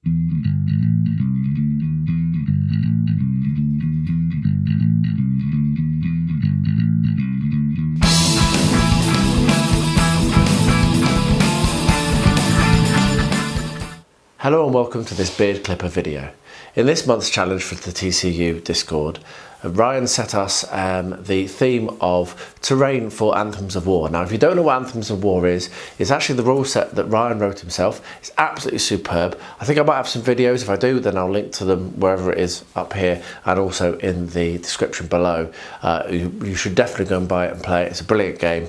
Hello and welcome to this beard clipper video. In this month's challenge for the TCU Discord, Ryan set us the theme of terrain for Anthems of War. Now if you don't know what Anthems of War is, it's actually the rule set that Ryan wrote himself. It's absolutely superb. I think I might have some videos. If I do, then I'll link to them wherever it is up here and also in the description below. You should definitely go and buy it and play it. It's a brilliant game.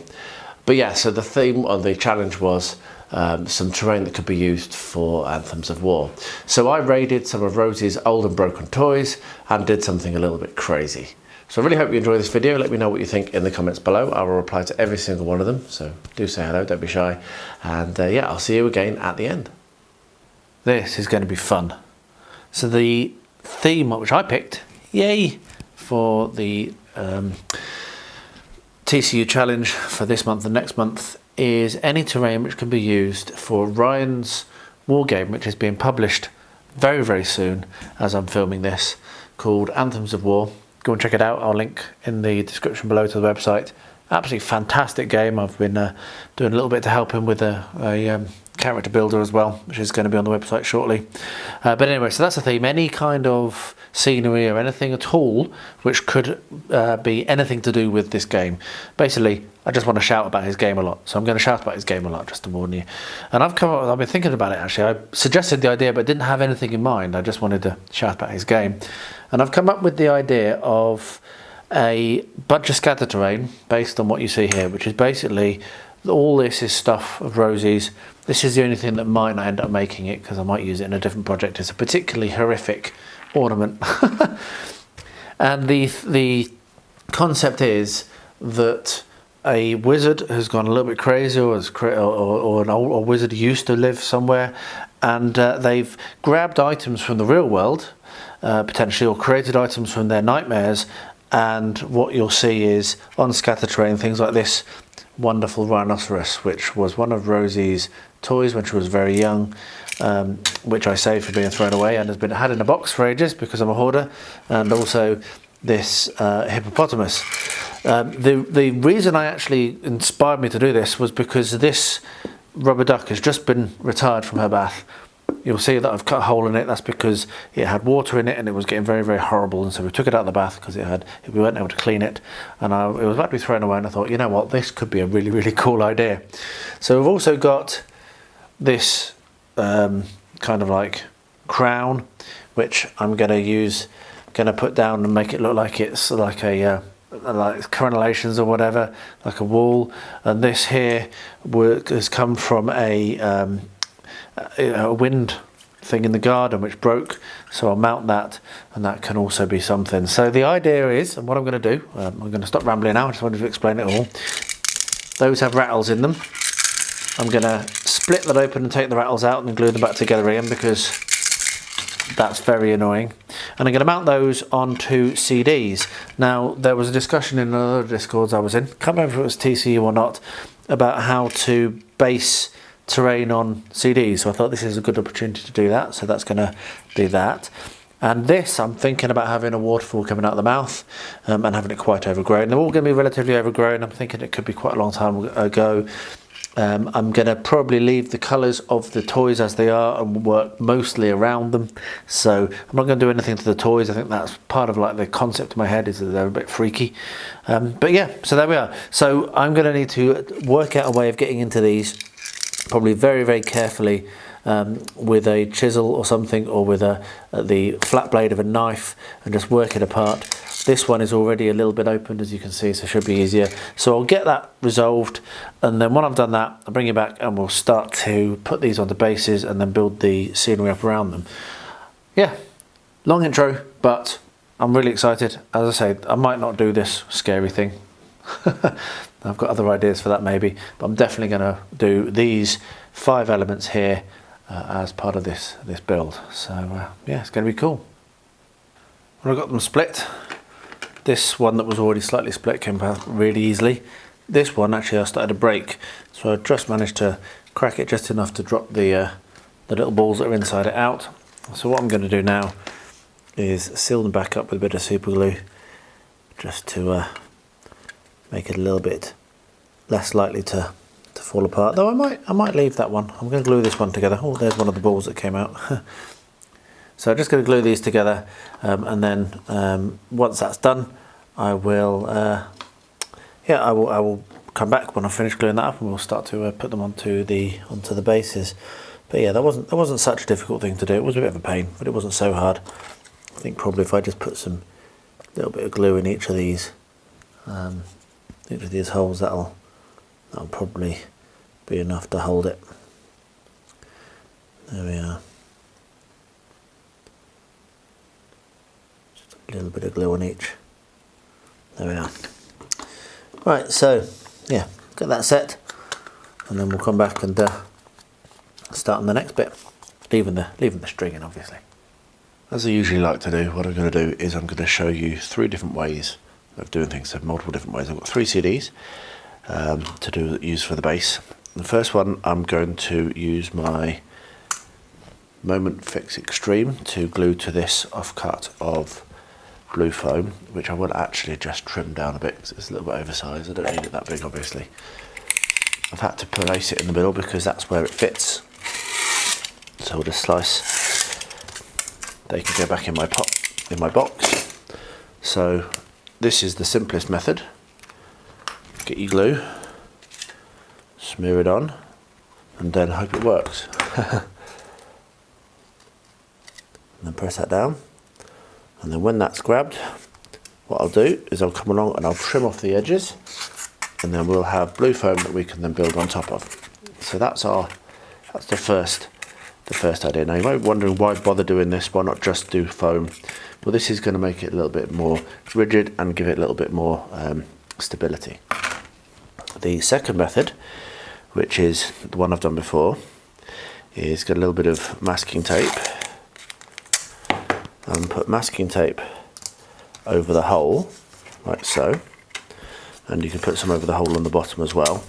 But yeah, so the theme of the challenge was some terrain that could be used for Anthems of War. So I raided some of Rosie's old and broken toys and did something a little bit crazy. So I really hope you enjoy this video. Let me know what you think in the comments below. I will reply to every single one of them, so do say hello, don't be shy. And yeah, I'll see you again at the end. This is going to be fun. So the theme which I picked, yay, for the TCU challenge for this month and next month is any terrain which can be used for Ryan's war game, which is being published very, very soon as I'm filming this, called Anthems of War. Go and check it out. I'll link in the description below to the website. Absolutely fantastic game. I've been doing a little bit to help him with a character builder as well, which is going to be on the website shortly. But anyway, so that's the theme. Any kind of scenery or anything at all which could be anything to do with this game. Basically, I just want to shout about his game a lot, so I'm going to shout about his game a lot just to warn you. And I've been thinking about it actually. I suggested the idea but didn't have anything in mind. I just wanted to shout about his game, and I've come up with the idea of a bunch of scatter terrain based on what you see here, which is basically all this is stuff of Rosie's. This is the only thing that might not end up making it because I might use it in a different project. It's a particularly horrific ornament. And the concept is that a wizard has gone a little bit crazy, or an old wizard used to live somewhere, and they've grabbed items from the real world, potentially, or created items from their nightmares. And what you'll see is on scatter terrain things like this wonderful rhinoceros, which was one of Rosie's toys when she was very young, which I saved for being thrown away and has been had in a box for ages because I'm a hoarder, and also this hippopotamus. The reason I actually inspired me to do this was because this rubber duck has just been retired from her bath. You'll see that I've cut a hole in it. That's because it had water in it and it was getting very, very horrible, and so we took it out of the bath because we weren't able to clean it, and it was about to be thrown away, and I thought, you know what, this could be a really, really cool idea. So we've also got this kind of like crown, which I'm going to put down and make it look like it's like a like coronations or whatever, like a wall. And this here has come from a wind thing in the garden which broke, so I'll mount that, and that can also be something. So the idea is, and what I'm going to do, I'm going to stop rambling now, I just wanted to explain it all. Those have rattles in them. I'm going to split that open and take the rattles out and glue them back together again because that's very annoying. And I'm going to mount those onto CDs. Now there was a discussion in other Discords I was in, can't remember if it was TCU or not, about how to base terrain on CDs, so I thought this is a good opportunity to do that, so that's going to be that. And this, I'm thinking about having a waterfall coming out of the mouth and having it quite overgrown. They're all going to be relatively overgrown. I'm thinking it could be quite a long time ago. I'm going to probably leave the colours of the toys as they are and work mostly around them, so I'm not going to do anything to the toys. I think that's part of like the concept in my head, is that they're a bit freaky. But yeah, so there we are. So I'm going to need to work out a way of getting into these, probably very, very carefully, with a chisel or something, or with the flat blade of a knife, and just work it apart. This one is already a little bit opened, as you can see, so it should be easier. So I'll get that resolved, and then when I've done that, I'll bring it back and we'll start to put these onto bases and then build the scenery up around them. Yeah, long intro, but I'm really excited. As I say, I might not do this scary thing. I've got other ideas for that maybe, but I'm definitely going to do these 5 elements here as part of this build. So yeah, it's going to be cool. When I got them split, this one that was already slightly split came out really easily. This one actually I started to break, so I just managed to crack it just enough to drop the little balls that are inside it out. So what I'm going to do now is seal them back up with a bit of super glue, just to make it a little bit less likely to fall apart. Though I might leave that one. I'm going to glue this one together. Oh, there's one of the balls that came out. So I'm just going to glue these together, and then once that's done, I will I will come back when I finish gluing that up, and we'll start to put them onto the bases. But yeah, that wasn't such a difficult thing to do. It was a bit of a pain, but it wasn't so hard. I think probably if I just put some little bit of glue in each of these holes, that'll probably be enough to hold it. There we are. Just a little bit of glue on each. There we are. Right, so yeah, get that set, and then we'll come back and start on the next bit, leaving the string in, obviously. As I usually like to do, what I'm going to do is I'm going to show you 3 different ways of doing things, so multiple different ways. I've got 3 CDs to use for the base. The first one, I'm going to use my Moment Fix Extreme to glue to this offcut of blue foam, which I will actually just trim down a bit because it's a little bit oversized. I don't need it that big, obviously. I've had to place it in the middle because that's where it fits. So we'll just slice. They can go back in my box. So this is the simplest method. Get your glue, smear it on, and then hope it works. And then press that down. And then when that's grabbed, what I'll do is I'll come along and I'll trim off the edges, and then we'll have blue foam that we can then build on top of. So that's the first idea. Now you might be wondering, why bother doing this? Why not just do foam? Well, this is going to make it a little bit more rigid and give it a little bit more stability. The second method, which is the one I've done before, is get a little bit of masking tape and put masking tape over the hole, like so, and you can put some over the hole on the bottom as well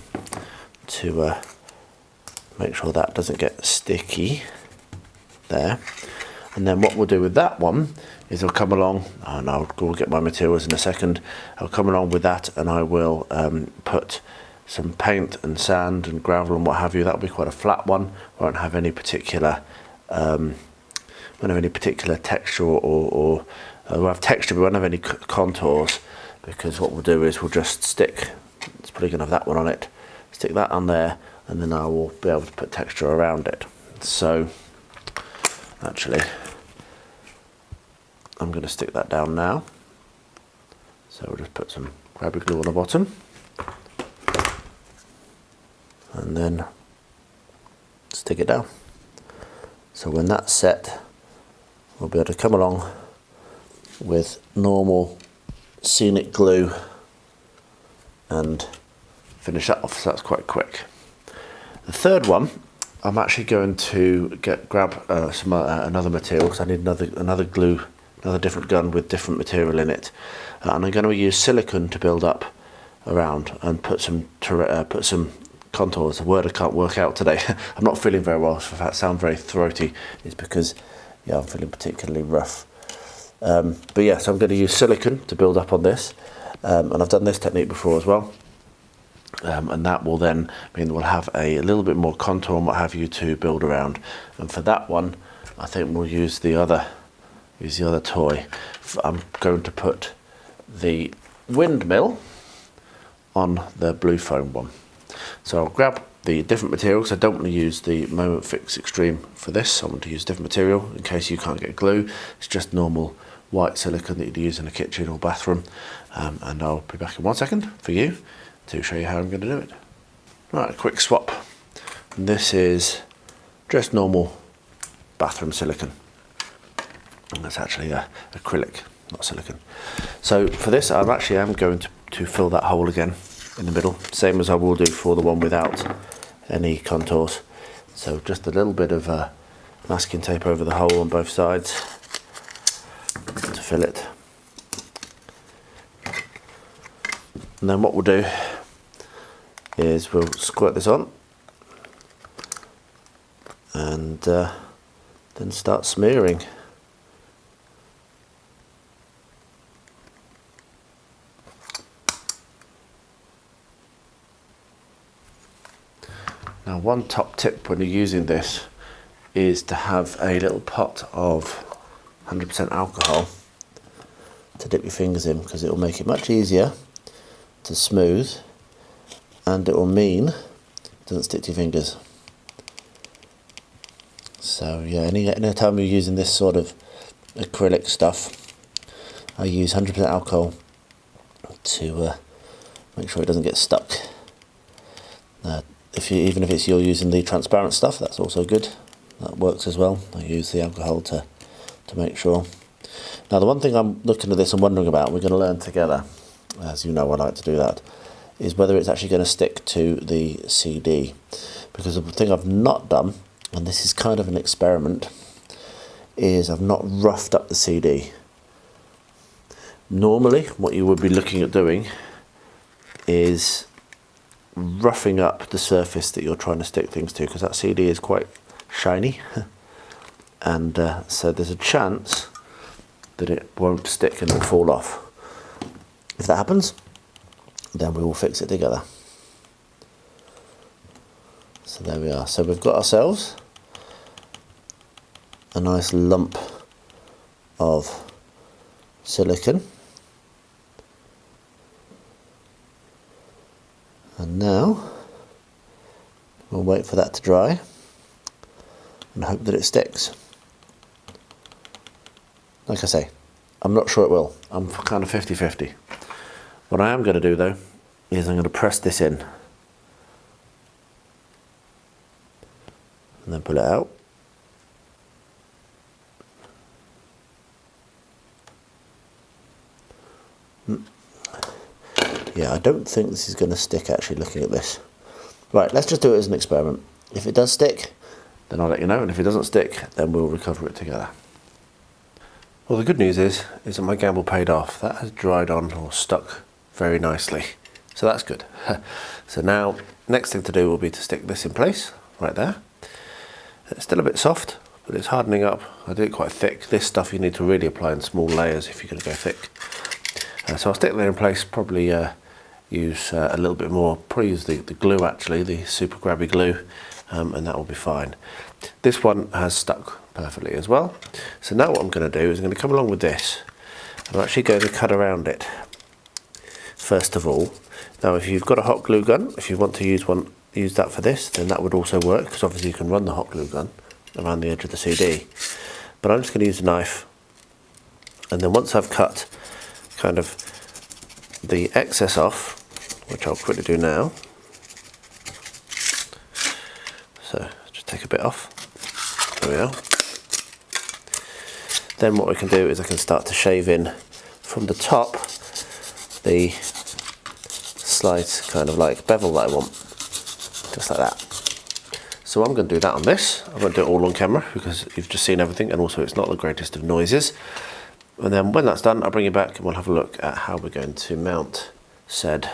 to make sure that doesn't get sticky there. And then what we'll do with that one is I'll come along, and I'll go get my materials in a second, I'll come along with that and I will put some paint and sand and gravel and what have you. That'll be quite a flat one, won't have any particular texture or we'll have texture, but we won't have any contours, because what we'll do is we'll just stick, it's probably going to have that one on it, stick that on there, and then I will be able to put texture around it. So actually I'm going to stick that down now. So we'll just put some grabby glue on the bottom, and then stick it down. So when that's set, we'll be able to come along with normal scenic glue and finish that off. So that's quite quick. The third one, I'm actually going to grab some another material, because I need another glue, another different gun with different material in it, and I'm going to use silicone to build up around and put some contours. A word I can't work out today. I'm not feeling very well, so if I sound very throaty, it's because I'm feeling particularly rough. But yeah, so I'm going to use silicone to build up on this, and I've done this technique before as well. And that will then mean we'll have a little bit more contour and what have you to build around. And for that one, I think we'll use the other toy. I'm going to put the windmill on the blue foam one. So I'll grab the different materials. I don't want to use the Moment Fix Extreme for this. I want to use different material in case you can't get glue. It's just normal white silicone that you'd use in a kitchen or bathroom. And I'll be back in 1 second for you to show you how I'm going to do it. Right, a quick swap. This is just normal bathroom silicone. And that's actually acrylic, not silicone. So for this, I am going to fill that hole again in the middle, same as I will do for the one without any contours. So just a little bit of masking tape over the hole on both sides to fill it. And then what we'll do is we'll squirt this on and then start smearing. Now, one top tip when you're using this is to have a little pot of 100% alcohol to dip your fingers in, because it will make it much easier to smooth, and it will mean it doesn't stick to your fingers. So yeah, any time you're using this sort of acrylic stuff, I use 100% alcohol to make sure it doesn't get stuck. Even if you're using the transparent stuff, that's also good. That works as well. I use the alcohol to make sure. Now, the one thing I'm looking at this and wondering about, we're going to learn together, as you know I like to do that, is whether it's actually going to stick to the CD. Because the thing I've not done, and this is kind of an experiment, is I've not roughed up the CD. Normally, what you would be looking at doing is roughing up the surface that you're trying to stick things to, because that CD is quite shiny, and so there's a chance that it won't stick and it'll fall off. If that happens, then we will fix it together. So there we are. So we've got ourselves a nice lump of silicone, and now we'll wait for that to dry and hope that it sticks. Like I say, I'm not sure it will. I'm kind of 50-50. What I am going to do though is I'm going to press this in and then pull it out. Yeah, I don't think this is going to stick actually, looking at this. Right, let's just do it as an experiment. If it does stick, then I'll let you know, and if it doesn't stick, then we'll recover it together. Well, the good news is that my gamble paid off. That has dried on or stuck very nicely, so that's good. So now, next thing to do will be to stick this in place, right there. It's still a bit soft, but it's hardening up. I do it quite thick. This stuff you need to really apply in small layers if you're going to go thick. So I'll stick that in place, probably use a little bit more, probably use the glue actually, the super grabby glue, and that will be fine. This one has stuck perfectly as well. So now what I'm going to do is I'm going to come along with this. I'm actually going to cut around it first of all. Now, if you've got a hot glue gun, if you want to use that for this, then that would also work, because obviously you can run the hot glue gun around the edge of the CD. But I'm just going to use a knife, and then once I've cut kind of the excess off, which I'll quickly do now. So just take a bit off. There we are. Then what we can do is I can start to shave in from the top the slight kind of like bevel that I want, just like that. So I'm going to do that on this. I won't do it all on camera because you've just seen everything, and also it's not the greatest of noises. And then when that's done, I'll bring you back and we'll have a look at how we're going to mount said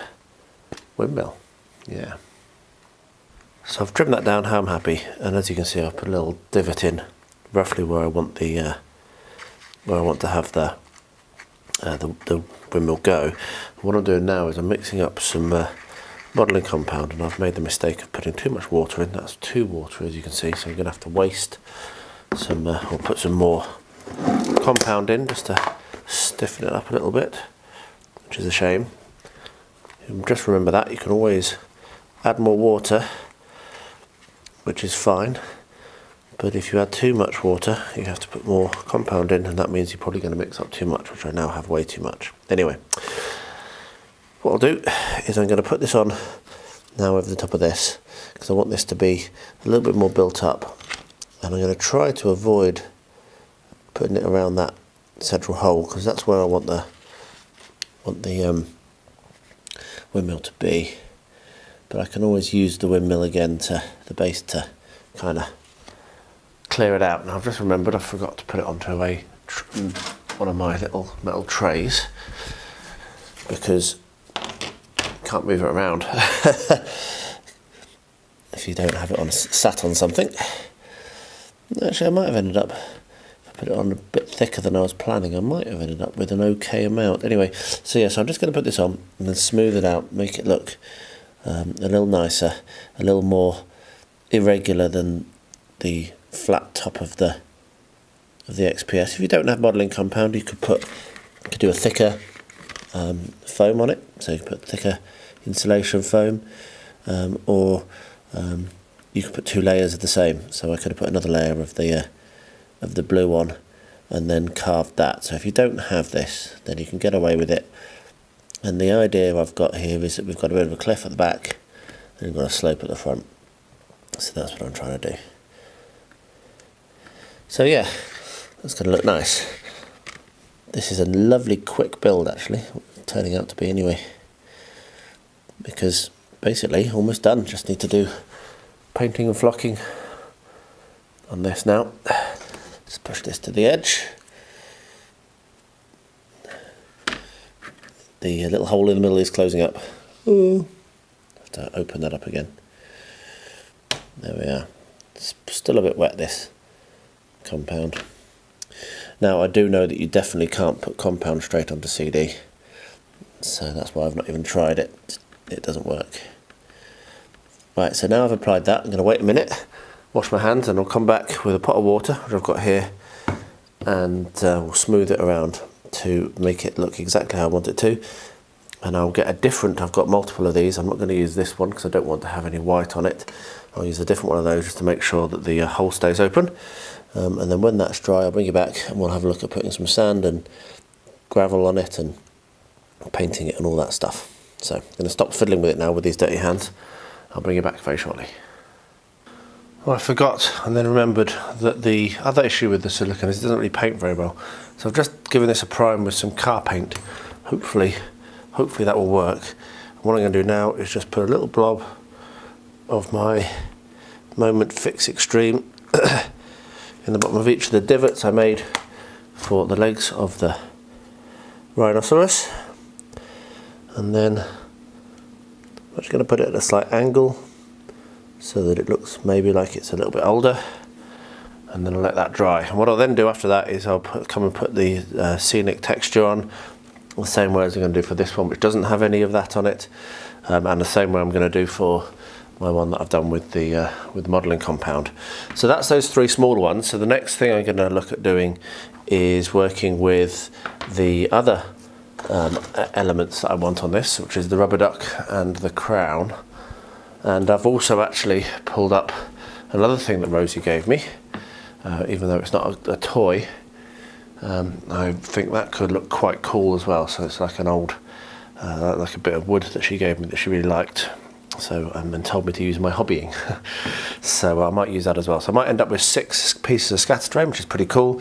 windmill. Yeah. So I've trimmed that down how I'm happy, and as you can see, I've put a little divot in roughly where I want the where I want to have the windmill go. What I'm doing now is I'm mixing up some modelling compound, and I've made the mistake of putting too much water in. That's too watery, as you can see, so I'm going to have to waste some or put some more compound in just to stiffen it up a little bit, which is a shame. Just remember that you can always add more water, which is fine, but if you add too much water you have to put more compound in, and that means you're probably going to mix up too much, which I now have way too much. Anyway, what I'll do is I'm going to put this on now over the top of this, because I want this to be a little bit more built up, and I'm going to try to avoid putting it around that central hole, because that's where I want the windmill to be. But I can always use the windmill again to the base to kind of clear it out. And I've just remembered I forgot to put it onto one of my little metal trays, because you can't move it around if you don't have it sat on something. Actually, I might have ended up, if I put it on a bit thicker than I was planning, I might have ended up with an okay amount. Anyway, so yeah, so I'm just going to put this on and then smooth it out, make it look a little nicer, a little more irregular than the flat top of the XPS. If you don't have modelling compound, you could do a thicker foam on it, so you could put thicker insulation foam, or you could put 2 layers of the same. So I could have put another layer of the blue on and then carved that. So if you don't have this, then you can get away with it. And the idea I've got here is that we've got a bit of a cliff at the back and we've got a slope at the front. So that's what I'm trying to do. So yeah, that's going to look nice. This is a lovely quick build actually, turning out to be anyway, because basically almost done, just need to do painting and flocking on this now. Just push this to the edge. The little hole in the middle is closing up. Ooh. Have to open that up again. There we are. It's still a bit wet, this compound. Now I do know that you definitely can't put compound straight onto CD, so that's why I've not even tried it. It doesn't work. Right, so now I've applied that, I'm going to wait a minute, wash my hands, and I'll come back with a pot of water, which I've got here, and we'll smooth it around to make it look exactly how I want it to. And I'll get a different, I've got multiple of these, I'm not going to use this one because I don't want to have any white on it. I'll use a different one of those just to make sure that the hole stays open. And then when that's dry, I'll bring it back and we'll have a look at putting some sand and gravel on it and painting it and all that stuff. So I'm going to stop fiddling with it now with these dirty hands. I'll bring it back very shortly. Well, I forgot and then remembered that the other issue with the silicone is it doesn't really paint very well. So I've just given this a prime with some car paint. Hopefully that will work. And what I'm going to do now is just put a little blob of my Moment Fix Extreme in the bottom of each of the divots I made for the legs of the rhinoceros, and then I'm just going to put it at a slight angle so that it looks maybe like it's a little bit older, and then I'll let that dry. And what I'll then do after that is I'll come and put the scenic texture on the same way as I'm going to do for this one, which doesn't have any of that on it, and the same way I'm going to do for my one that I've done with the modelling compound. So that's those 3 smaller ones. So the next thing I'm going to look at doing is working with the other elements that I want on this, which is the rubber duck and the crown. And I've also actually pulled up another thing that Rosie gave me, even though it's not a toy. I think that could look quite cool as well. So it's like an old, like a bit of wood that she gave me that she really liked. So and told me to use my hobbying. So I might use that as well. So I might end up with 6 pieces of scatterstone, which is pretty cool.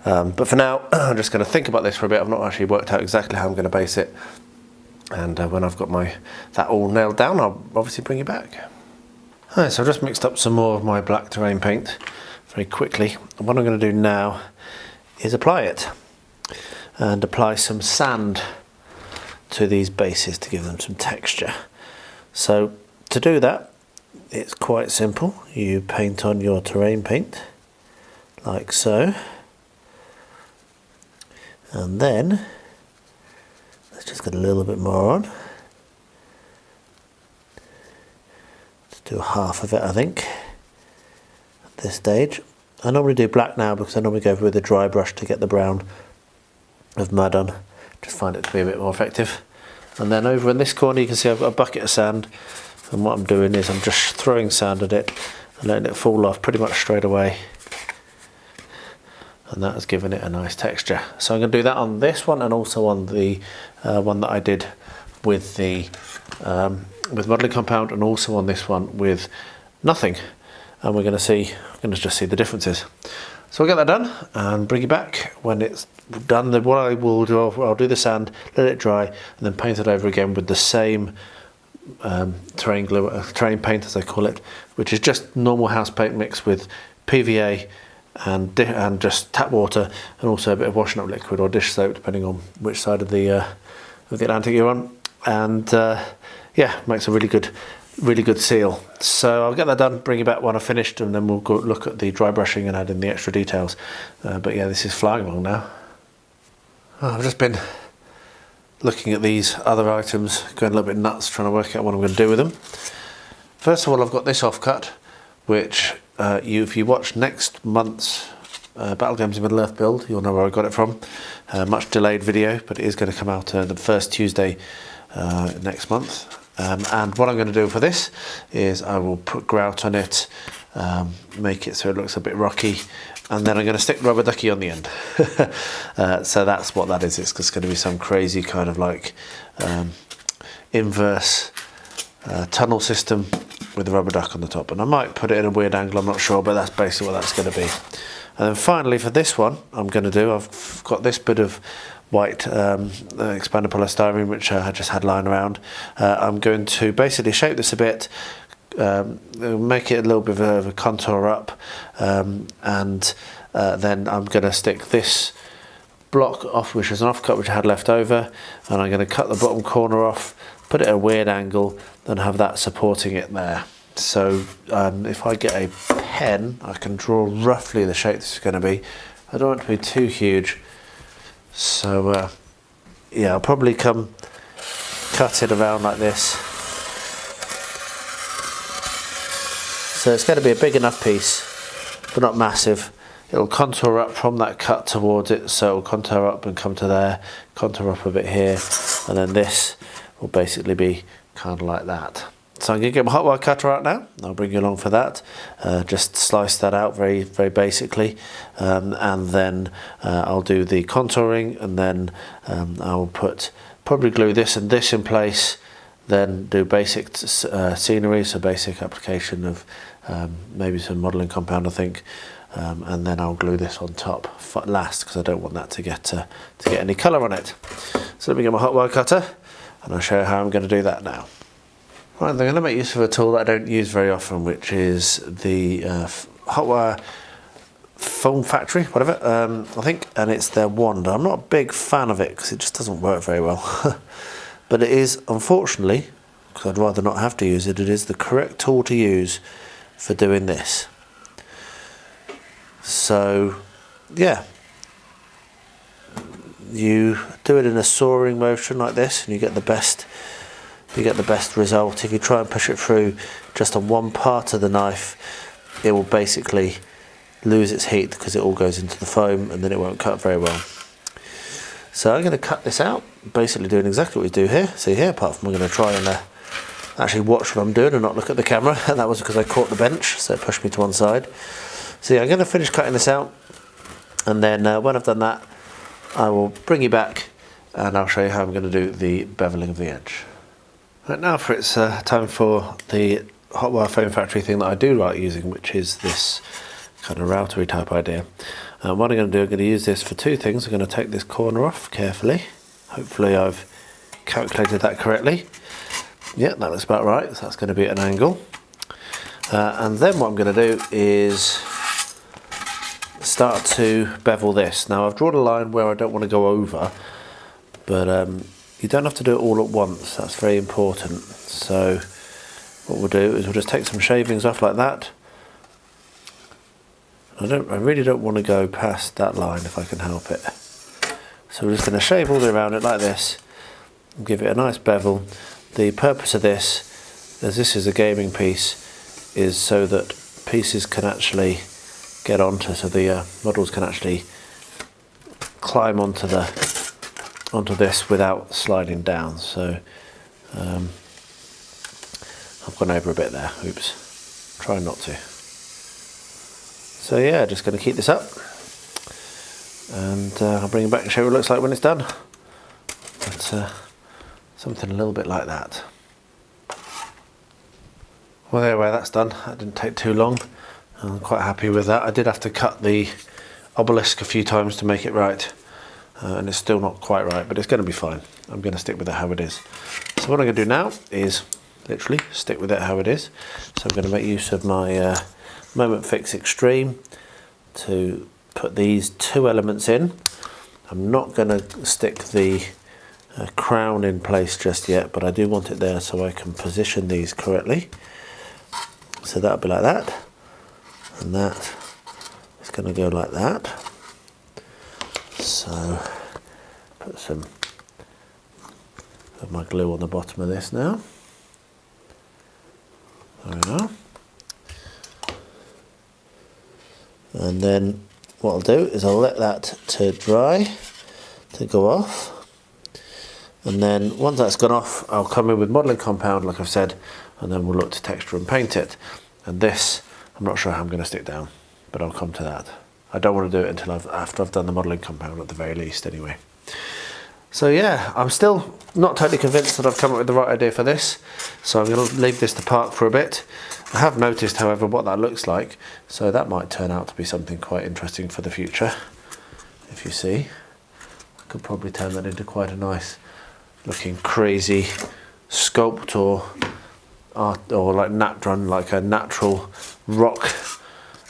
But for now, I'm just going to think about this for a bit. I've not actually worked out exactly how I'm going to base it. And when I've got that all nailed down, I'll obviously bring it back. Alright, so I've just mixed up some more of my black terrain paint very quickly. And what I'm going to do now is apply it. And apply some sand to these bases to give them some texture. So to do that, it's quite simple. You paint on your terrain paint, like so. And then, let's just get a little bit more on. Let's do half of it, I think, at this stage. I normally do black now because I normally go with a dry brush to get the brown of mud on. Just find it to be a bit more effective. And then over in this corner you can see I've got a bucket of sand, and what I'm doing is I'm just throwing sand at it and letting it fall off pretty much straight away, and that has given it a nice texture. So I'm going to do that on this one and also on the one that I did with the modelling compound, and also on this one with nothing, and we're going to just see the differences. So we'll get that done and bring it back when it's done. Then what I will do, I'll do the sand, let it dry, and then paint it over again with the same terrain glue, terrain paint as I call it, which is just normal house paint mixed with PVA and just tap water, and also a bit of washing up liquid or dish soap, depending on which side of the Atlantic you're on. And yeah, makes a really good really good seal. So I'll get that done, bring it back when I've finished, and then we'll go look at the dry brushing and add in the extra details. But yeah, this is flying along now. I've just been looking at these other items, going a little bit nuts, trying to work out what I'm going to do with them. First of all, I've got this offcut, which if you watch next month's Battle Games in Middle-earth build, you'll know where I got it from. Much delayed video, but it is going to come out the first Tuesday next month. And what I'm going to do for this is I will put grout on it, make it so it looks a bit rocky, and then I'm going to stick rubber ducky on the end. So that's what that is. It's just going to be some crazy kind of like inverse tunnel system with the rubber duck on the top, and I might put it in a weird angle, I'm not sure, but that's basically what that's going to be. And then finally for this one, I'm going to do, I've got this bit of white expanded polystyrene which I just had lying around. I'm going to basically shape this a bit, make it a little bit of a contour up, and then I'm going to stick this block off, which is an offcut which I had left over, and I'm going to cut the bottom corner off, put it at a weird angle, then have that supporting it there. So if I get a pen, I can draw roughly the shape this is going to be. I don't want it to be too huge, so yeah, I'll probably cut it around like this. So it's going to be a big enough piece, but not massive. It'll contour up from that cut towards it, so it'll contour up and come to there, contour up a bit here, and then this will basically be kind of like that. So I'm going to get my hot wire cutter out now. I'll bring you along for that. Just slice that out very, very basically, and then I'll do the contouring, and then I'll probably glue this and this in place, then do basic scenery, so basic application of maybe some modelling compound, I think, and then I'll glue this on top last, because I don't want that to get any colour on it. So let me get my hot wire cutter, and I'll show you how I'm going to do that now. Right, I'm going to make use of a tool that I don't use very often, which is the hot wire foam factory, whatever, I think, and it's their wand. I'm not a big fan of it because it just doesn't work very well. But it is, unfortunately, because I'd rather not have to use it, it is the correct tool to use for doing this. So, yeah, you do it in a sawing motion like this, and you get the best result. If you try and push it through just on one part of the knife, it will basically lose its heat because it all goes into the foam, and then it won't cut very well. So I'm going to cut this out, basically doing exactly what we do here. See here, apart from I'm going to try and actually watch what I'm doing and not look at the camera, and that was because I caught the bench, so it pushed me to one side. So yeah, I'm going to finish cutting this out, and then when I've done that, I will bring you back and I'll show you how I'm going to do the beveling of the edge. Right, now for it's time for the hot wire foam factory thing that I do like using, which is this kind of routery type idea. What I'm going to do, I'm going to use this for two things. I'm going to take this corner off carefully. Hopefully I've calculated that correctly. Yeah, that looks about right, so that's going to be at an angle. And then what I'm going to do is start to bevel this. Now I've drawn a line where I don't want to go over, but you don't have to do it all at once, that's very important. So what we'll do is we'll just take some shavings off like that. I really don't want to go past that line if I can help it. So we're just going to shave all the way around it like this and give it a nice bevel. The purpose of this, as this is a gaming piece, is so that pieces can actually get onto, so the models can actually climb onto this without sliding down. So I've gone over a bit there, oops, try not to. So yeah, just going to keep this up, and I'll bring it back and show you what it looks like when it's done. But something a little bit like that. Well, anyway, that's done. That didn't take too long. I'm quite happy with that. I did have to cut the obelisk a few times to make it right, and it's still not quite right, but it's going to be fine. I'm going to stick with it how it is. So what I'm going to do now is literally stick with it how it is. So I'm going to make use of my Moment Fix Extreme to put these two elements in. I'm not going to stick the a crown in place just yet, but I do want it there so I can position these correctly. So that'll be like that, and that is going to go like that. So put some of my glue on the bottom of this now. There we are. And then what I'll do is I'll let that to dry, to go off. And then once that's gone off, I'll come in with modelling compound, like I've said, and then we'll look to texture and paint it. And this, I'm not sure how I'm going to stick down, but I'll come to that. I don't want to do it until after I've done the modelling compound at the very least anyway. So yeah, I'm still not totally convinced that I've come up with the right idea for this, so I'm going to leave this to park for a bit. I have noticed, however, what that looks like, so that might turn out to be something quite interesting for the future. If you see, I could probably turn that into quite a nice looking crazy sculpt or art, or like a natural rock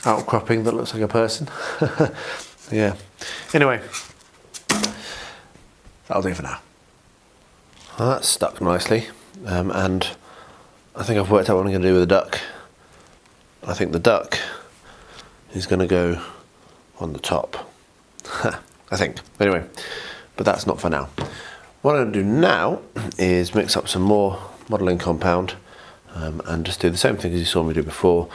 outcropping that looks like a person. Yeah. Anyway, that'll do for now. Well, that's stuck nicely, and I think I've worked out what I'm going to do with the duck. I think the duck is going to go on the top. I think. Anyway, but that's not for now. What I'm going to do now is mix up some more modelling compound and just do the same thing as you saw me do before.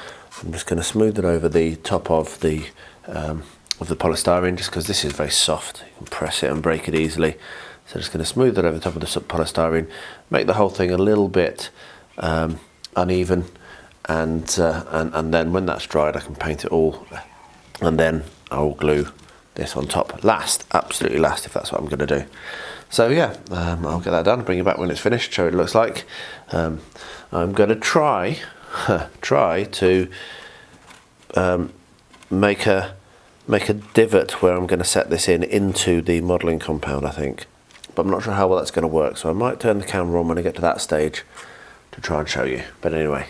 I'm just going to smooth it over the top of the polystyrene, just because this is very soft. You can press it and break it easily. So just going to smooth it over the top of the polystyrene, make the whole thing a little bit uneven, and then when that's dried I can paint it all, and then I'll glue this on top last, absolutely last, if that's what I'm going to do. So yeah, I'll get that done, bring it back when it's finished, show what it looks like. I'm going to try to make a divot where I'm going to set this into the modelling compound, I think, but I'm not sure how well that's going to work, so I might turn the camera on when I get to that stage to try and show you. But anyway,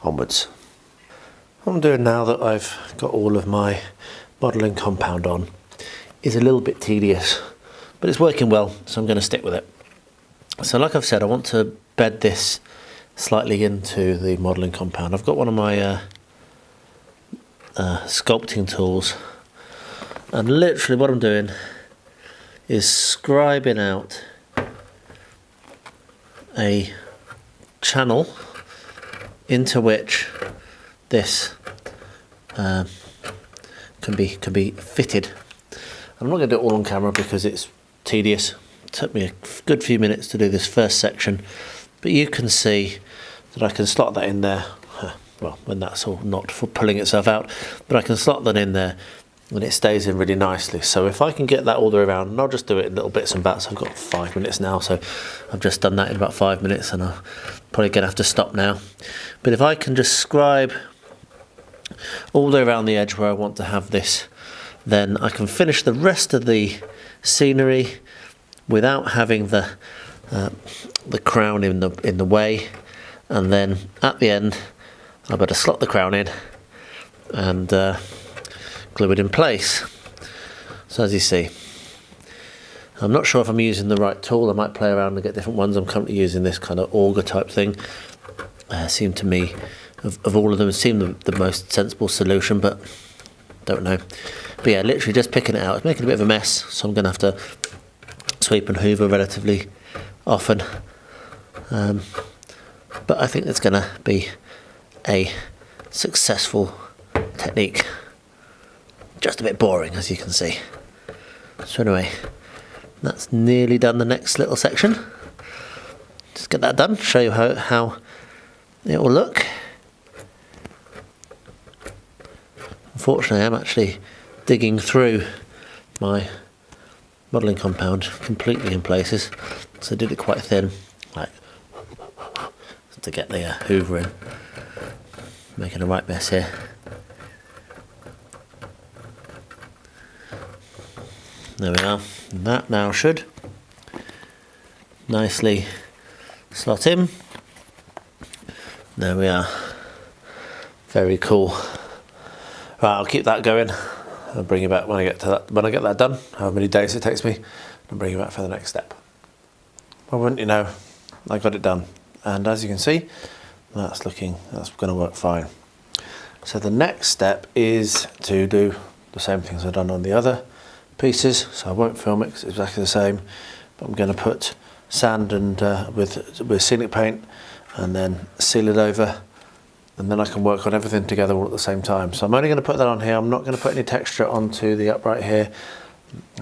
onwards. What I'm doing now that I've got all of my modelling compound on is a little bit tedious, but it's working well, so I'm going to stick with it. So like I've said, I want to bed this slightly into the modelling compound. I've got one of my sculpting tools, and literally what I'm doing is scribing out a channel into which this can be fitted. I'm not going to do it all on camera because it's tedious. It took me a good few minutes to do this first section, but you can see that I can slot that in there. Well, when that's all not pulling itself out, but I can slot that in there and it stays in really nicely. So if I can get that all the way around, and I'll just do it in little bits and bats. I've got 5 minutes now, so I've just done that in about 5 minutes, and I'm probably going to have to stop now. But if I can just scribe all the way around the edge where I want to have this, then I can finish the rest of the scenery without having the crown in the way. And then at the end, I've got to slot the crown in and glue it in place. So as you see, I'm not sure if I'm using the right tool. I might play around and get different ones. I'm currently using this kind of auger type thing. Seemed to me, of all of them, it seemed the most sensible solution, but don't know. But yeah, literally just picking it out. It's making a bit of a mess, so I'm going to have to sweep and hoover relatively often. But I think it's going to be a successful technique. Just a bit boring, as you can see. So anyway, that's nearly done the next little section. Just get that done, show you how it will look. Unfortunately, I'm actually digging through my modelling compound completely in places, so I did it quite thin, like to get the hoover in. Making a right mess here. There we are. And that now should nicely slot in. There we are. Very cool. Right, I'll keep that going. I'll bring you back when I get that done. However many days it takes me, and bring you back for the next step. well, wouldn't you know, I got it done. And as you can see, that's going to work fine. So the next step is to do the same things I've done on the other pieces. So I won't film it because it's exactly the same, but I'm going to put sand and with scenic paint and then seal it over, and then I can work on everything together all at the same time. So I'm only going to put that on here. I'm not going to put any texture onto the upright here.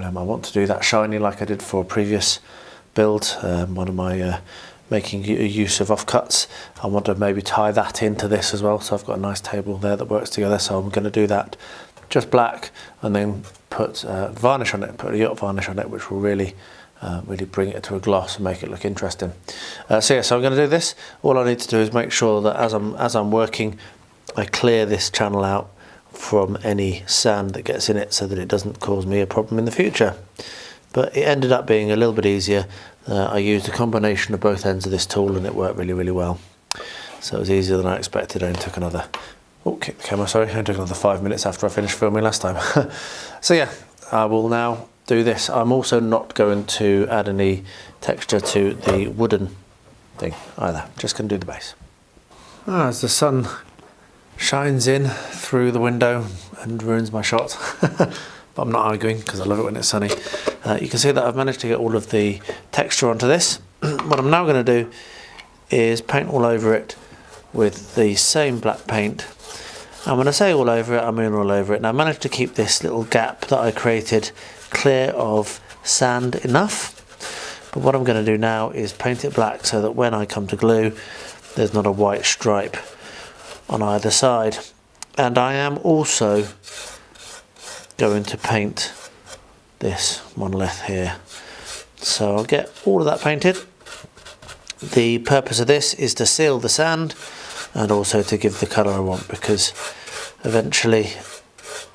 I want to do that shiny like I did for a previous build, one of my making use of offcuts. I want to maybe tie that into this as well, so I've got a nice table there that works together. So I'm going to do that just black, and then put varnish on it, put a yacht varnish on it, which will really bring it to a gloss and make it look interesting. So I'm going to do this. All I need to do is make sure that as I'm working, I clear this channel out from any sand that gets in it, so that it doesn't cause me a problem in the future. But it ended up being a little bit easier. I used a combination of both ends of this tool, and it worked really, really well. So it was easier than I expected. I only took another, kick the camera, sorry. I took another 5 minutes after I finished filming last time. So yeah, I will now do this. I'm also not going to add any texture to the wooden thing either. Just going to do the base. As the sun shines in through the window and ruins my shot. But I'm not arguing because I love it when it's sunny. You can see that I've managed to get all of the texture onto this. What I'm now going to do is paint all over it with the same black paint. And when I say all over it, I mean all over it. And I managed to keep this little gap that I created clear of sand enough. But what I'm going to do now is paint it black so that when I come to glue, there's not a white stripe on either side. And I am also going to paint this monolith here. So I'll get all of that painted. The purpose of this is to seal the sand and also to give the colour I want, because eventually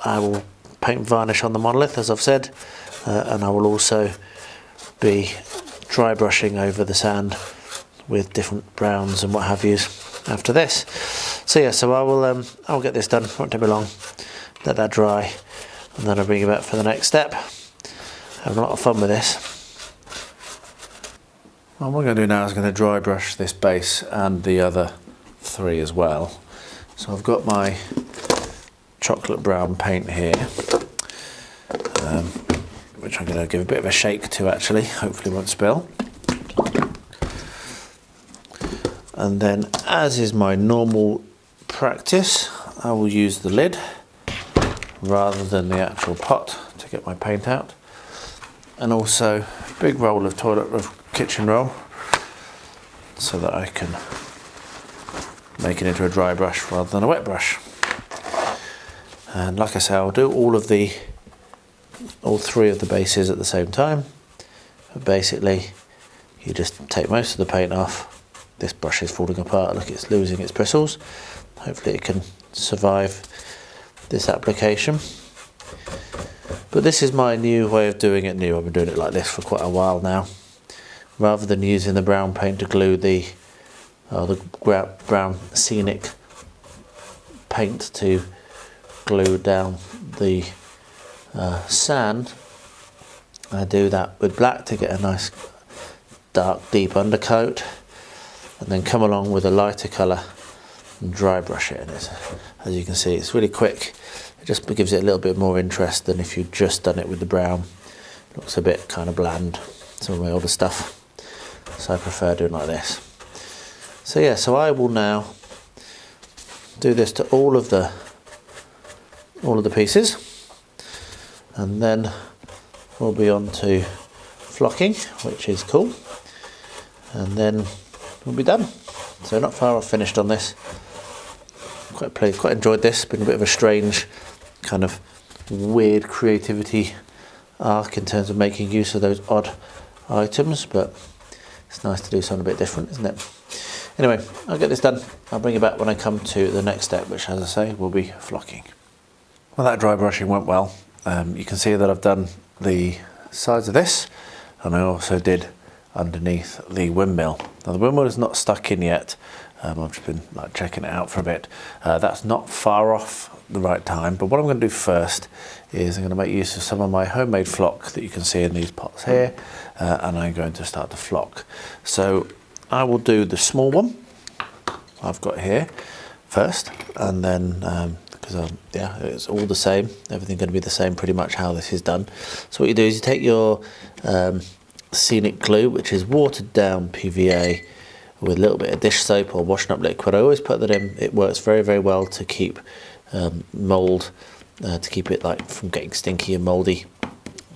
I will paint varnish on the monolith, as I've said, and I will also be dry brushing over the sand with different browns and what have you after this. So yeah, so I'll get this done. Won't take me long. Let that dry, and then I'll bring it back for the next step. Having a lot of fun with this. What I'm going to do now is going to dry brush this base and the other three as well. So I've got my chocolate brown paint here, which I'm going to give a bit of a shake to actually, hopefully won't spill. And then, as is my normal practice, I will use the lid rather than the actual pot to get my paint out. And also a big roll of kitchen roll so that I can make it into a dry brush rather than a wet brush. And like I say, I'll do all three of the bases at the same time. But basically, you just take most of the paint off. This brush is falling apart, look, it's losing its bristles. Hopefully it can survive this application. But this is my new way of doing it. I've been doing it like this for quite a while now. Rather than using the brown paint to glue the brown scenic paint to glue down the sand, I do that with black to get a nice dark deep undercoat, and then come along with a lighter colour and dry brush it. And as you can see, it's really quick. It just gives it a little bit more interest than if you'd just done it with the brown. It looks a bit kind of bland, some of my older stuff. So I prefer doing like this. So yeah, so I will now do this to all of the pieces, and then we'll be on to flocking, which is cool, and then we'll be done. So not far off finished on this. Quite enjoyed this. Been a bit of a strange kind of weird creativity arc in terms of making use of those odd items, but it's nice to do something a bit different, isn't it? Anyway, I'll get this done. I'll bring you back when I come to the next step, which, as I say, will be flocking. Well, that dry brushing went well. You can see that I've done the sides of this, and I also did underneath the windmill. Now the windmill is not stuck in yet, I've just been like checking it out for a bit. That's not far off the right time, but what I'm going to do first is I'm going to make use of some of my homemade flock that you can see in these pots here, and I'm going to start to flock. So I will do the small one I've got here first, and then because yeah, it's all the same, everything's going to be the same pretty much how this is done. So what you do is you take your scenic glue, which is watered down PVA with a little bit of dish soap or washing up liquid. I always put that in. It works very, very well to keep mould, to keep it like from getting stinky and mouldy.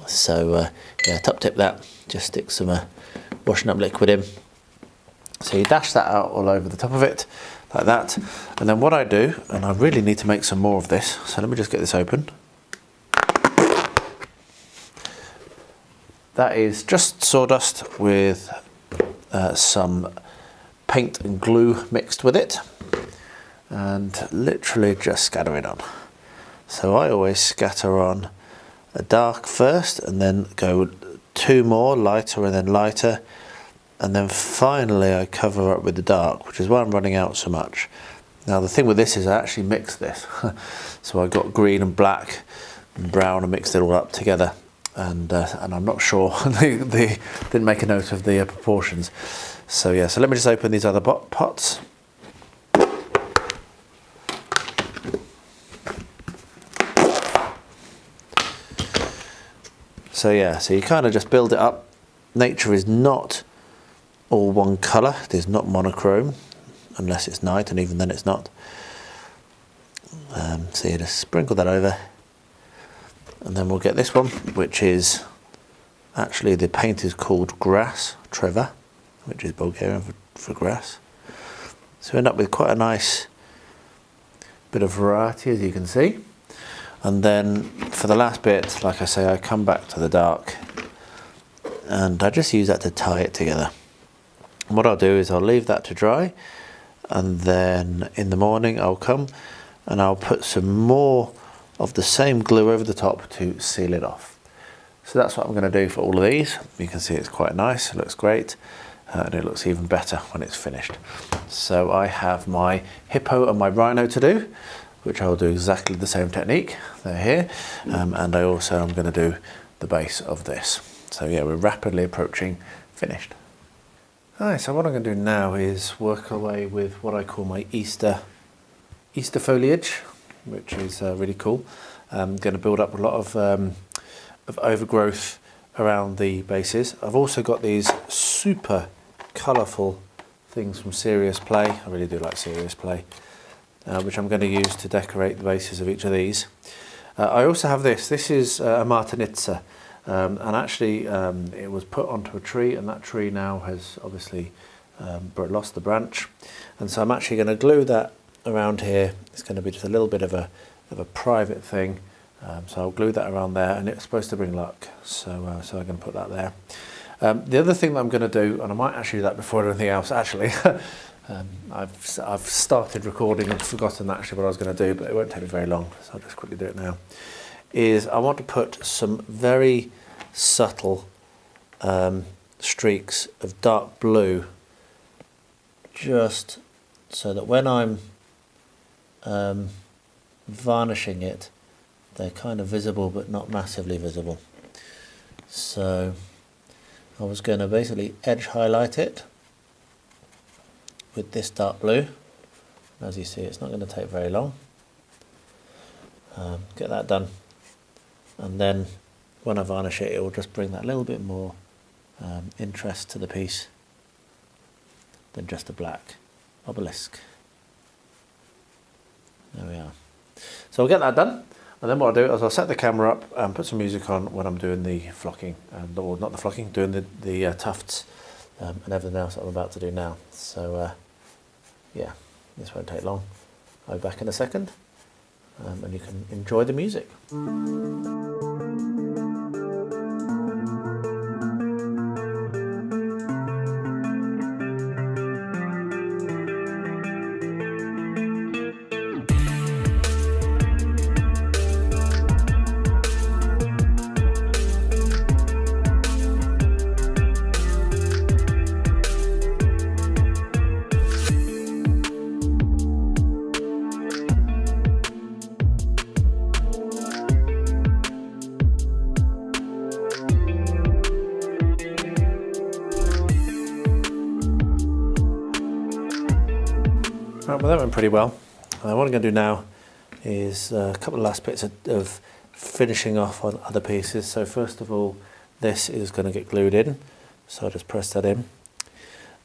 So yeah, top tip that, just stick some washing up liquid in. So you dash that out all over the top of it like that, and then what I do, and I really need to make some more of this, so let me just get this open. That is just sawdust with some paint and glue mixed with it, and literally just scatter it on. So I always scatter on a dark first, and then go 2 more, lighter and then lighter, and then finally I cover up with the dark, which is why I'm running out so much. Now the thing with this is I actually mixed this. So I got green and black and brown and mixed it all up together, and I'm not sure, they didn't make a note of the proportions. So yeah, so let me just open these other pots. So yeah, so you kind of just build it up. Nature is not all one colour, it is not monochrome, unless it's night, and even then it's not. So you just sprinkle that over, and then we'll get this one, which is actually, the paint is called grass, Trevor, which is Bulgarian for grass. So we end up with quite a nice bit of variety, as you can see. And then for the last bit, like I say, I come back to the dark, and I just use that to tie it together. And what I'll do is I'll leave that to dry, and then in the morning I'll come and I'll put some more of the same glue over the top to seal it off. So that's what I'm going to do for all of these. You can see it's quite nice, it looks great, and it looks even better when it's finished. So I have my hippo and my rhino to do, which I'll do exactly the same technique. They're here, and I also am going to do the base of this. So yeah, we're rapidly approaching finished. Alright, so what I'm going to do now is work away with what I call my Easter foliage, which is really cool. I'm going to build up a lot of overgrowth around the bases. I've also got these super colourful things from Serious Play. I really do like Serious Play, which I'm going to use to decorate the bases of each of these. I also have this. This is a Martinitsa. And actually it was put onto a tree, and that tree now has obviously lost the branch, and so I'm actually going to glue that around here. It's going to be just a little bit of a private thing, so I'll glue that around there, and it's supposed to bring luck, so I'm going to put that there. The other thing that I'm going to do, and I might actually do that before anything else actually, I've started recording and forgotten actually what I was going to do, but it won't take me very long, so I'll just quickly do it now. Is I want to put some very subtle streaks of dark blue, just so that when I'm varnishing it, they're kind of visible but not massively visible. So I was going to basically edge highlight it with this dark blue. As you see, it's not going to take very long. Get that done. And then when I varnish it, it will just bring that little bit more interest to the piece than just a black obelisk. There we are. So I'll get that done, and then what I'll do is I'll set the camera up and put some music on when I'm doing the flocking, or not the flocking, doing the tufts and everything else that I'm about to do now. So yeah, this won't take long. I'll be back in a second, and you can enjoy the music. Right, well that went pretty well. What I'm going to do now is a couple of last bits of finishing off on other pieces. So first of all, this is going to get glued in, so I'll just press that in,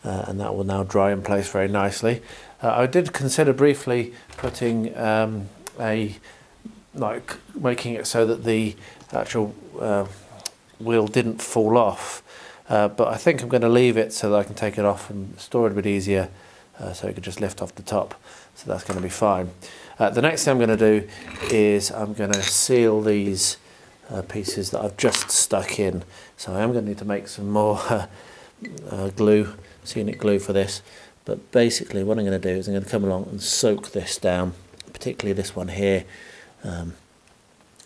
and that will now dry in place very nicely. I did consider briefly putting making it so that the actual wheel didn't fall off, but I think I'm going to leave it so that I can take it off and store it a bit easier, so it could just lift off the top. So that's going to be fine. The next thing I'm going to do is I'm going to seal these pieces that I've just stuck in. So I am going to need to make some more glue, scenic glue for this. But basically what I'm going to do is I'm going to come along and soak this down, particularly this one here,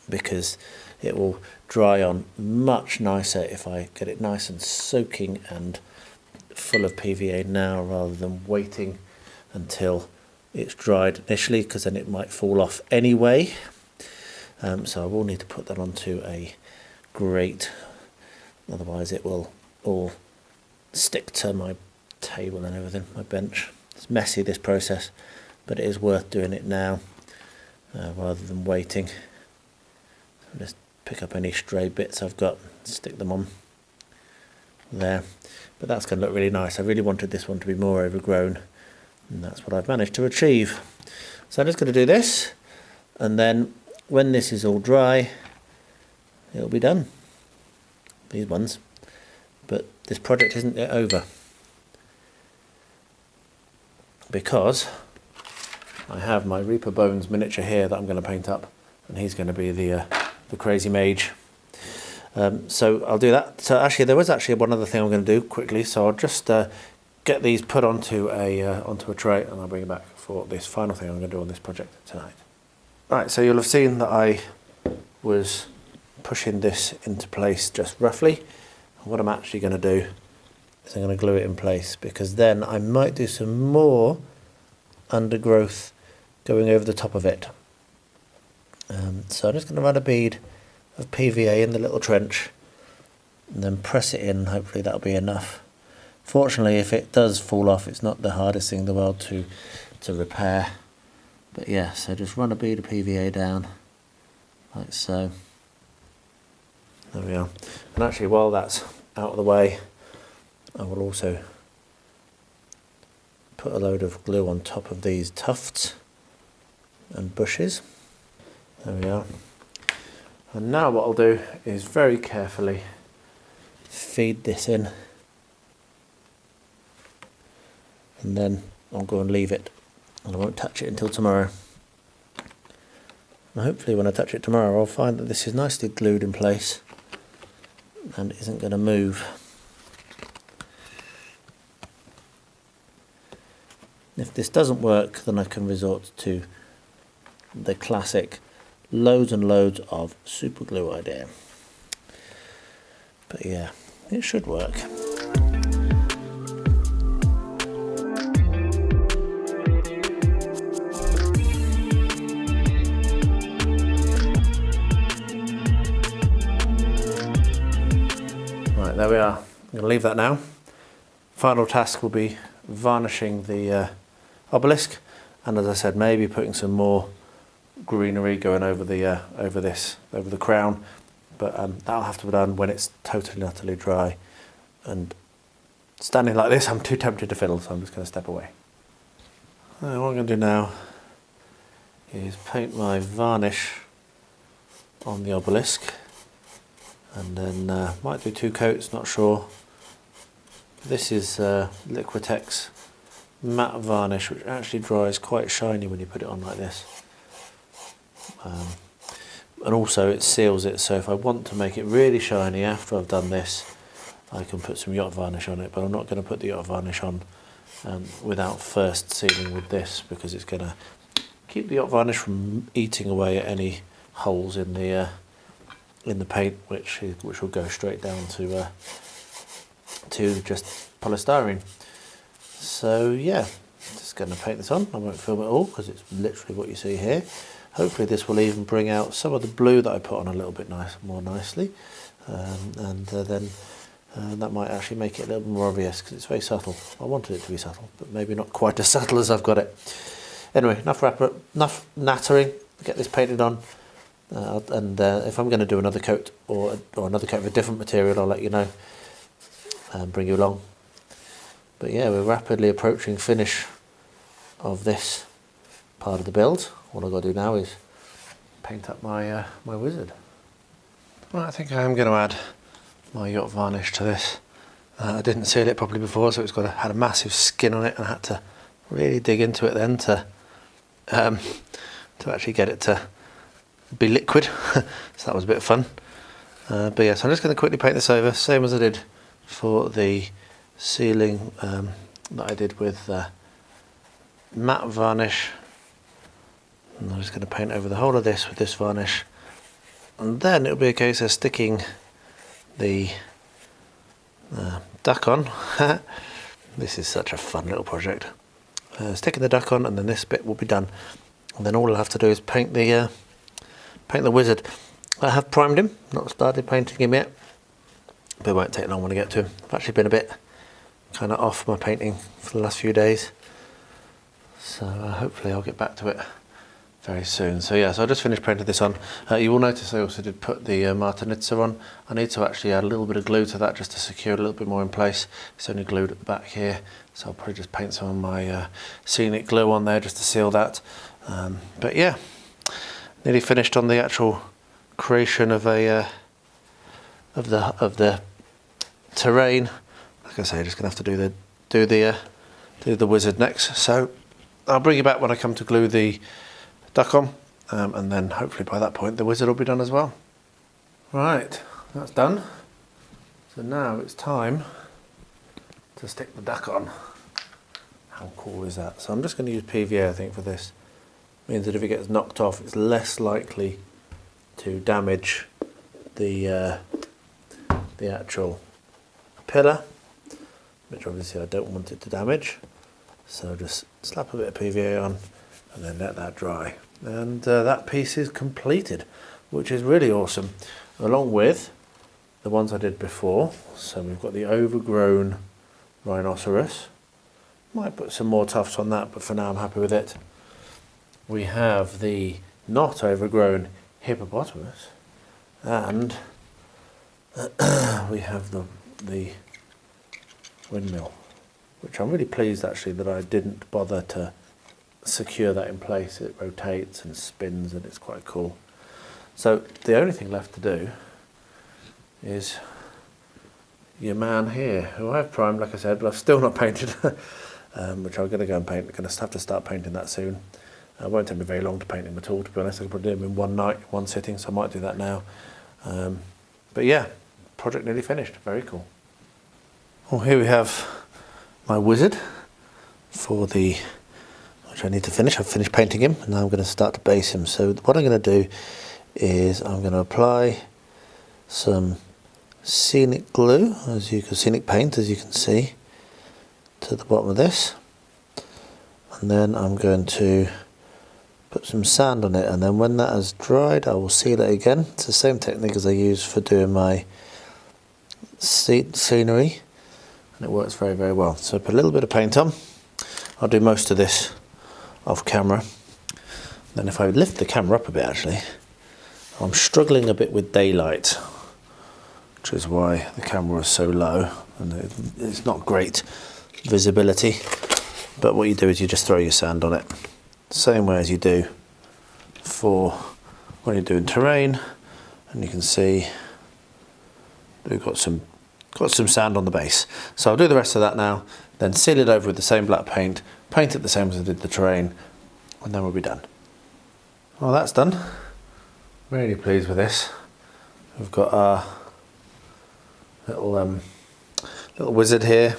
because it will dry on much nicer if I get it nice and soaking and full of PVA now, rather than waiting until it's dried initially, because then it might fall off anyway. So I will need to put that onto a grate, otherwise it will all stick to my table and everything, my bench. It's messy, this process, but it is worth doing it now rather than waiting. So just pick up any stray bits I've got, stick them on there. But that's going to look really nice. I really wanted this one to be more overgrown, and that's what I've managed to achieve. So I'm just going to do this, and then when this is all dry, it'll be done. These ones. But this project isn't yet over, because I have my Reaper Bones miniature here that I'm going to paint up, and he's going to be the crazy mage. So I'll do that. So actually, there was actually one other thing I'm going to do quickly. So I'll just get these put onto a tray, and I'll bring it back for this final thing I'm going to do on this project tonight. Right, so you'll have seen that I was pushing this into place just roughly. What I'm actually going to do is I'm going to glue it in place, because then I might do some more undergrowth going over the top of it. So I'm just going to run a bead of PVA in the little trench and then press it in. Hopefully that'll be enough. Fortunately, if it does fall off, it's not the hardest thing in the world to repair. But yeah, so just run a bead of PVA down like so. There we are. And actually, while that's out of the way, I will also put a load of glue on top of these tufts and bushes. There we are. And now what I'll do is very carefully feed this in, and then I'll go and leave it, and I won't touch it until tomorrow. And hopefully when I touch it tomorrow, I'll find that this is nicely glued in place and isn't going to move. If this doesn't work, then I can resort to the classic loads and loads of super glue idea. But yeah, it should work. Right, there we are. I'm going to leave that now. Final task will be varnishing the obelisk, and as I said, maybe putting some more greenery going over the crown, but that'll have to be done when it's totally and utterly dry. And standing like this, I'm too tempted to fiddle, so I'm just going to step away. What I'm going to do now is paint my varnish on the obelisk, and then might do 2 coats, not sure. This is Liquitex matte varnish, which actually dries quite shiny when you put it on like this. And also it seals it, so if I want to make it really shiny after I've done this, I can put some yacht varnish on it, but I'm not going to put the yacht varnish on without first sealing with this, because it's going to keep the yacht varnish from eating away at any holes in the paint, which will go straight down to just polystyrene. So yeah, just going to paint this on. I won't film it all because it's literally what you see here. Hopefully this will even bring out some of the blue that I put on a little bit more nicely, and then that might actually make it a little more obvious, because it's very subtle. I wanted it to be subtle, but maybe not quite as subtle as I've got it. Anyway, enough nattering. Get this painted on, and if I'm going to do another coat or another coat of a different material, I'll let you know and bring you along. But yeah, we're rapidly approaching finish of this part of the build. All I've got to do now is paint up my my wizard. Well, I think I am going to add my yacht varnish to this. I didn't seal it properly before, so it's had a massive skin on it, and I had to really dig into it then to actually get it to be liquid. So that was a bit of fun. But yeah, so I'm just going to quickly paint this over, same as I did for the ceiling that I did with matte varnish. And I'm just going to paint over the whole of this with this varnish, and then it'll be a case of sticking the duck on. This is such a fun little project. Sticking the duck on, and then this bit will be done, and then all I'll have to do is paint the wizard. I have primed him, not started painting him yet, but it won't take long when I get to him. I've actually been a bit kind of off my painting for the last few days, so hopefully I'll get back to it very soon. So yeah, so I just finished painting this on. You will notice I also did put the Martinitzer on. I need to actually add a little bit of glue to that just to secure a little bit more in place. It's only glued at the back here, so I'll probably just paint some of my scenic glue on there just to seal that. But yeah, nearly finished on the actual creation of a of the terrain. Like I say, just gonna have to do the wizard next. So I'll bring you back when I come to glue the duck on, and then hopefully by that point the wizard will be done as well. Right, that's done. So now it's time to stick the duck on. How cool is that? So I'm just going to use PVA, I think, for this. Means that if it gets knocked off, it's less likely to damage the actual pillar, which obviously I don't want it to damage. So just slap a bit of PVA on and then let that dry. And that piece is completed, which is really awesome, along with the ones I did before. So we've got the overgrown rhinoceros. Might put some more tufts on that, but for now I'm happy with it. We have the not overgrown hippopotamus, and we have the windmill, which I'm really pleased actually that I didn't bother to secure that in place. It rotates and spins, and it's quite cool. So the only thing left to do is your man here, who I've primed, like I said, but I've still not painted, which I'm going to go and paint. I'm going to have to start painting that soon. It won't take me very long to paint him at all, to be honest. I can probably do him in one night, one sitting, so I might do that now. But yeah, project nearly finished. Very cool. Well, here we have my wizard for the, which I need to finish. I've finished painting him, and now I'm going to start to base him. So what I'm going to do is I'm going to apply some scenic glue, scenic paint, as you can see, to the bottom of this, and then I'm going to put some sand on it, and then when that has dried I will seal it again. It's the same technique as I use for doing my scenery, and it works very, very well. So put a little bit of paint on. I'll do most of this off camera. Then if I lift the camera up a bit, actually, I'm struggling a bit with daylight, which is why the camera is so low, and it's not great visibility. But what you do is you just throw your sand on it, same way as you do for when you're doing terrain, and you can see we've got some sand on the base. So I'll do the rest of that now, then seal it over with the same black paint, paint it the same as I did the terrain, and then we'll be done. Well, that's done. Really pleased with this. We've got our little wizard here,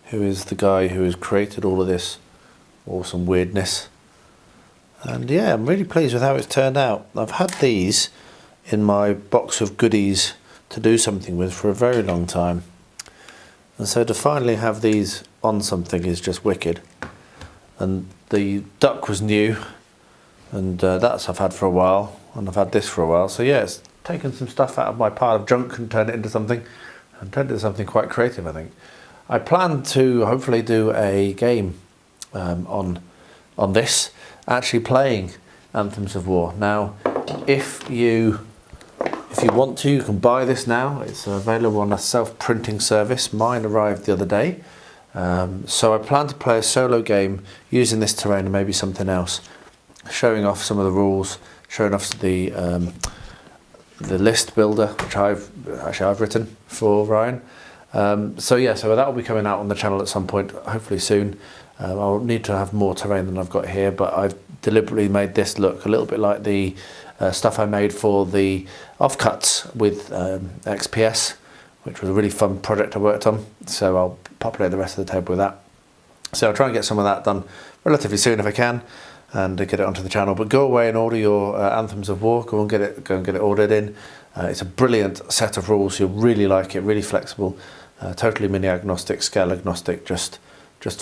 who is the guy who has created all of this awesome weirdness. And yeah, I'm really pleased with how it's turned out. I've had these in my box of goodies to do something with for a very long time, and so to finally have these on something is just wicked. And the duck was new, and that's I've had for a while, and I've had this for a while. So yeah, it's taken some stuff out of my pile of junk and turned it into something, quite creative, I think. I plan to hopefully do a game on on this, actually playing Anthems of War. Now, if you want to, you can buy this now. It's available on a self-printing service. Mine arrived the other day. So I plan to play a solo game using this terrain and maybe something else, showing off some of the rules, showing off the list builder, which I've written for Ryan. So that will be coming out on the channel at some point, hopefully soon. I'll need to have more terrain than I've got here, but I've deliberately made this look a little bit like the stuff I made for the offcuts with XPS, which was a really fun project I worked on. So I'll populate the rest of the table with that. So I'll try and get some of that done relatively soon if I can, and get it onto the channel. But go away and order your Anthems of War. Go and get it ordered in. It's a brilliant set of rules. You'll really like it. Really flexible, totally mini agnostic, scale agnostic. Just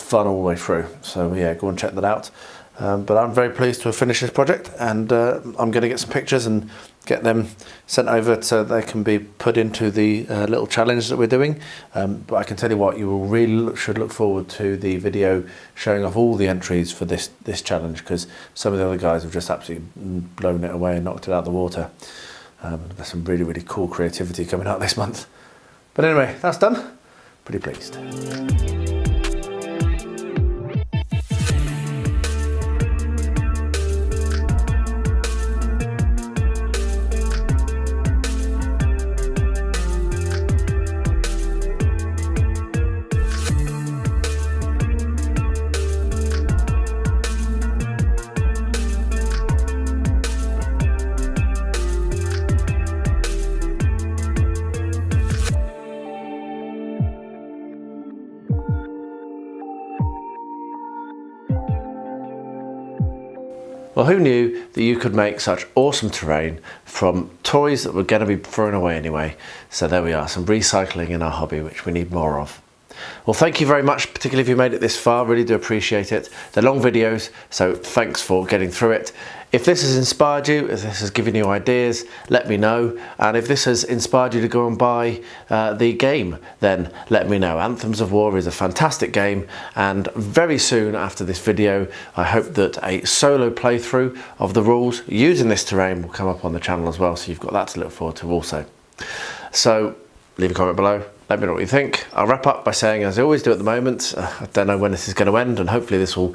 fun all the way through. So yeah, go and check that out. But I'm very pleased to have finished this project, and I'm going to get some pictures and get them sent over so they can be put into the little challenge that we're doing. But I can tell you what, you will really should look forward to the video showing off all the entries for this challenge, because some of the other guys have just absolutely blown it away and knocked it out of the water. There's some really, really cool creativity coming out this month. But anyway, that's done. Pretty pleased. Well, who knew that you could make such awesome terrain from toys that were going to be thrown away anyway? So there we are, some recycling in our hobby, which we need more of. Well, thank you very much, particularly if you made it this far. Really do appreciate it. They're long videos, so thanks for getting through it. If this has inspired you, if this has given you ideas, let me know. And if this has inspired you to go and buy the game, then let me know. Anthems of War is a fantastic game, and very soon after this video, I hope that a solo playthrough of the rules using this terrain will come up on the channel as well, so you've got that to look forward to also. So leave a comment below. Let me know what you think. I'll wrap up by saying, as I always do at the moment, I don't know when this is going to end, and hopefully this will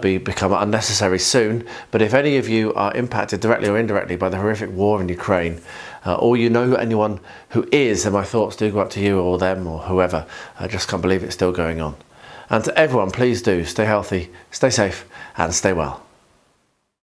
become unnecessary soon. But if any of you are impacted directly or indirectly by the horrific war in Ukraine, or you know anyone who is, then my thoughts do go out to you or them or whoever. I just can't believe it's still going on. And to everyone, please do stay healthy, stay safe, and stay well.